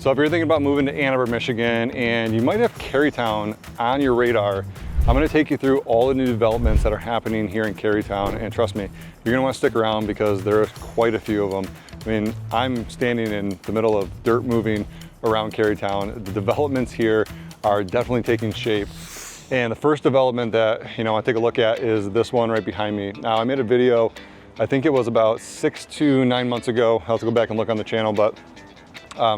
So if you're thinking about moving to Ann Arbor, Michigan, and you might have Kerrytown on your radar, I'm gonna take you through all the new developments that are happening here in Kerrytown, and trust me, you're gonna wanna stick around because there's quite a few of them. I mean, I'm standing in the middle of dirt moving around Kerrytown. The developments here are definitely taking shape. And the first development that I take a look at is this one right behind me. Now, I made a video, I think it was about 6 to 9 months ago. I'll have to go back and look on the channel, but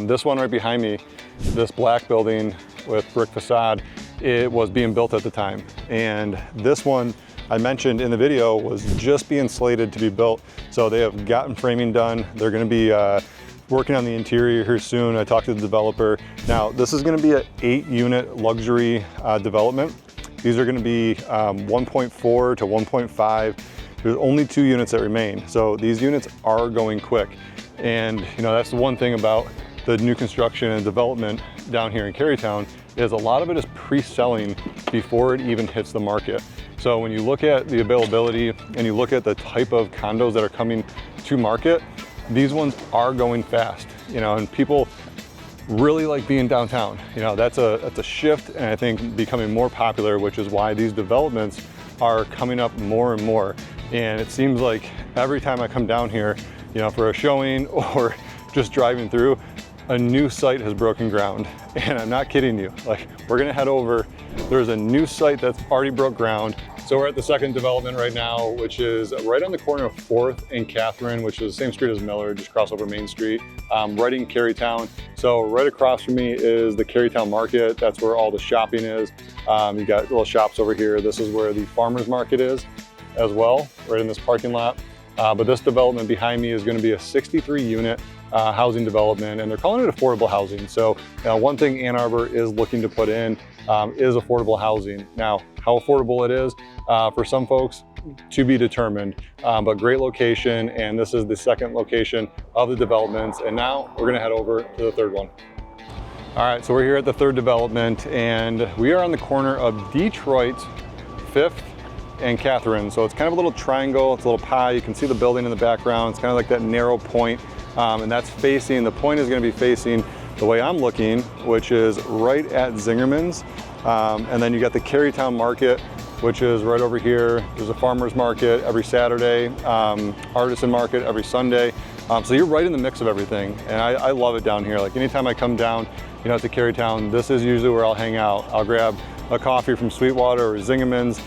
this one right behind me, this black building with brick facade, it was being built at the time. And this one I mentioned in the video was just being slated to be built. So they have gotten framing done. They're gonna be working on the interior here soon. I talked to the developer. Now, this is gonna be an 8-unit luxury development. These are gonna be 1.4 to 1.5. There's only 2 units that remain. So these units are going quick. And that's the one thing about the new construction and development down here in Kerrytown is a lot of it is pre-selling before it even hits the market. So when you look at the availability and you look at the type of condos that are coming to market, these ones are going fast, and people really like being downtown. That's a shift, and I think becoming more popular, which is why these developments are coming up more and more. And it seems like every time I come down here, for a showing or just driving through, a new site has broken ground. And I'm not kidding you. Like, we're gonna head over. There's a new site that's already broke ground. So we're at the second development right now, which is right on the corner of 4th and Catherine, which is the same street as Miller, just cross over Main Street, right in Kerrytown. So right across from me is the Kerrytown Market. That's where all the shopping is. You got little shops over here. This is where the farmer's market is as well, right in this parking lot. But this development behind me is gonna be a 63-unit housing development, and they're calling it affordable housing. So one thing Ann Arbor is looking to put in is affordable housing. Now, how affordable it is for some folks, to be determined, but great location, and this is the second location of the developments. And now we're gonna head over to the third one. All right, so we're here at the third development, and we are on the corner of Detroit, 5th and Catherine. So it's kind of a little triangle, it's a little pie. You can see the building in the background. It's kind of like that narrow point, and that's facing, the point is gonna be facing the way I'm looking, which is right at Zingerman's. And then you got the Kerrytown Market, which is right over here. There's a farmer's market every Saturday, artisan market every Sunday. So you're right in the mix of everything. And I love it down here. Like, anytime I come down, to Kerrytown, this is usually where I'll hang out. I'll grab a coffee from Sweetwater or Zingerman's,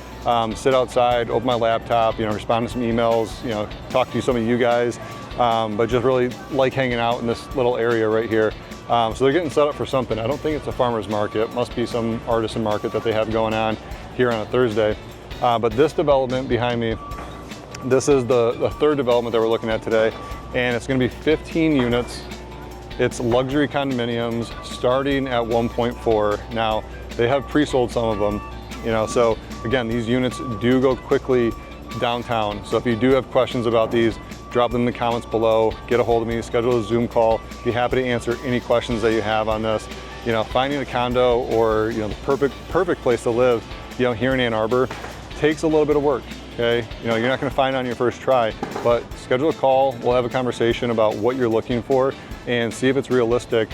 sit outside, open my laptop, respond to some emails, talk to some of you guys, but just really like hanging out in this little area right here. So they're getting set up for something. I don't think it's a farmer's market. It must be some artisan market that they have going on here on a Thursday. But this development behind me, this is the third development that we're looking at today, and it's gonna be 15 units. It's luxury condominiums starting at 1.4. Now, they have pre-sold some of them, so again, these units do go quickly downtown. So if you do have questions about these, drop them in the comments below, get a hold of me, schedule a Zoom call. Be happy to answer any questions that you have on this. Finding a condo or the perfect place to live, here in Ann Arbor takes a little bit of work. Okay, you're not going to find it on your first try, but schedule a call. We'll have a conversation about what you're looking for and see if it's realistic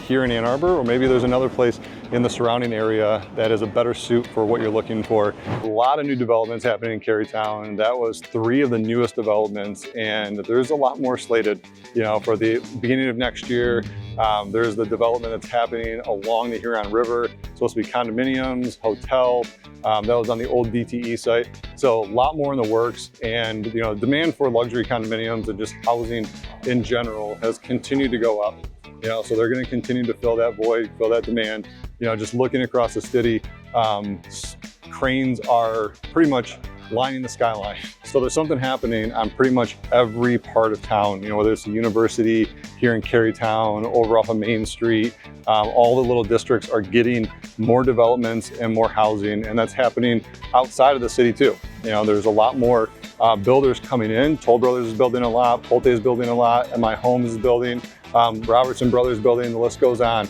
here in Ann Arbor, or maybe there's another place in the surrounding area that is a better suit for what you're looking for. A lot of new developments happening in Kerrytown. That was 3 of the newest developments, and there's a lot more slated, for the beginning of next year. There's the development that's happening along the Huron River. It's supposed to be condominiums, hotel. That was on the old DTE site. So a lot more in the works, and demand for luxury condominiums and just housing in general has continued to go up. So they're going to continue to fill that void, fill that demand. Just looking across the city, cranes are pretty much lining the skyline. So there's something happening on pretty much every part of town, whether it's the university here in Kerrytown, over off of Main Street, all the little districts are getting more developments and more housing, and that's happening outside of the city too. There's a lot more builders coming in. Toll Brothers is building a lot, Pulte is building a lot, and My Homes is building, Robertson Brothers building, the list goes on.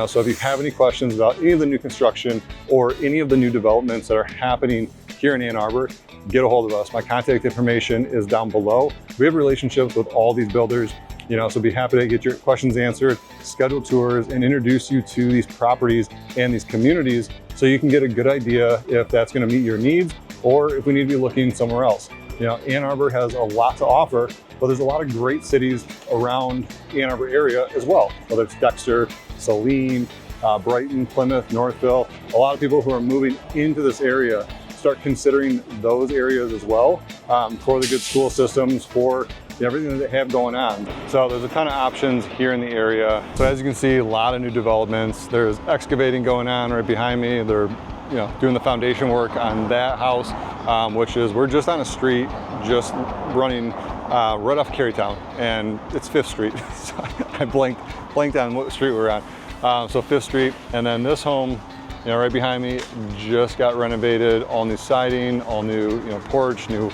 So if you have any questions about any of the new construction or any of the new developments that are happening here in Ann Arbor, get a hold of us. My contact information is down below. We have relationships with all these builders. So be happy to get your questions answered, schedule tours, and introduce you to these properties and these communities so you can get a good idea if that's going to meet your needs or if we need to be looking somewhere else. Ann Arbor has a lot to offer, but there's a lot of great cities around Ann Arbor area as well, whether it's Dexter, Saline, Brighton, Plymouth, Northville. A lot of people who are moving into this area start considering those areas as well for the good school systems, for everything that they have going on. So there's a ton of options here in the area. So as you can see, a lot of new developments. There's excavating going on right behind me. They're doing the foundation work on that house, which is, we're just on a street, just running right off Kerrytown, and it's 5th Street. So I blanked on what street we're on. So 5th Street, and then this home, right behind me, just got renovated, all new siding, all new, porch, new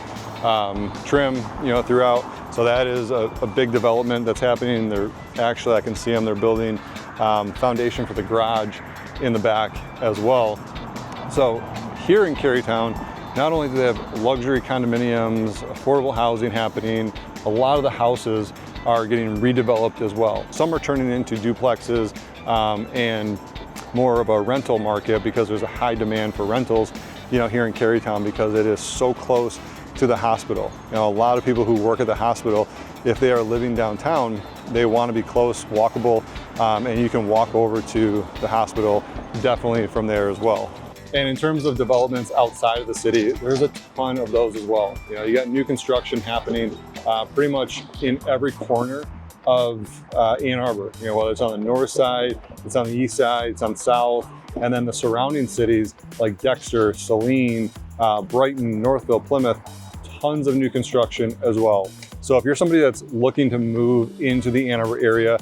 trim, throughout. So that is a big development that's happening. They're actually, I can see them, they're building foundation for the garage in the back as well. So here in Kerrytown, not only do they have luxury condominiums, affordable housing happening, a lot of the houses are getting redeveloped as well. Some are turning into duplexes and more of a rental market because there's a high demand for rentals, here in Kerrytown because it is so close to the hospital. A lot of people who work at the hospital, if they are living downtown, they want to be close, walkable, and you can walk over to the hospital definitely from there as well. And in terms of developments outside of the city, there's a ton of those as well. You got new construction happening pretty much in every corner of Ann Arbor. Whether it's on the north side, it's on the east side, it's on south, and then the surrounding cities like Dexter, Saline, Brighton, Northville, Plymouth, tons of new construction as well. So if you're somebody that's looking to move into the Ann Arbor area,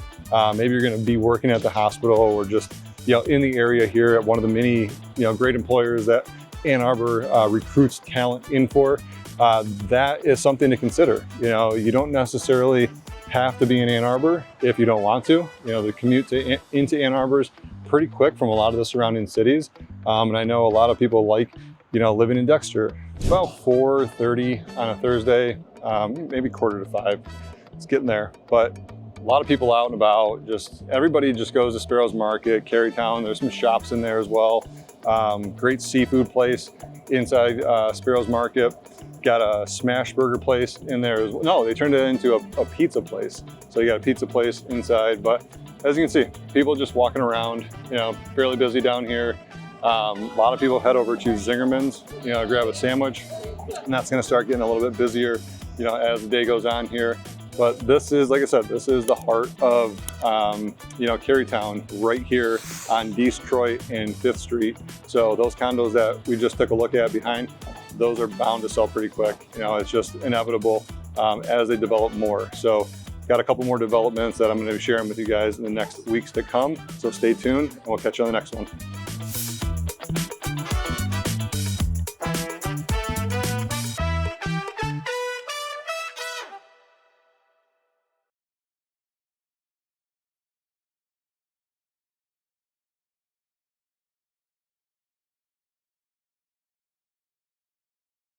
maybe you're going to be working at the hospital or just in the area here at one of the many great employers that Ann Arbor recruits talent in for, that is something to consider. You don't necessarily have to be in Ann Arbor if you don't want to. The commute into Ann Arbor is pretty quick from a lot of the surrounding cities, and I know a lot of people like living in Dexter. It's about 4:30 on a Thursday, maybe 4:45. It's getting there, but a lot of people out and about. Everybody just goes to Sparrows Market, Kerrytown. There's some shops in there as well. Great seafood place inside Sparrows Market. Got a smash burger place in there as well. No, they turned it into a pizza place. So you got a pizza place inside, but as you can see, people just walking around, fairly busy down here. A lot of people head over to Zingerman's, grab a sandwich, and that's gonna start getting a little bit busier, as the day goes on here. But this is, like I said, this is the heart of, Kerrytown, right here on Detroit and 5th Street. So those condos that we just took a look at behind, those are bound to sell pretty quick. It's just inevitable as they develop more. So got a couple more developments that I'm going to be sharing with you guys in the next weeks to come. So stay tuned and we'll catch you on the next one.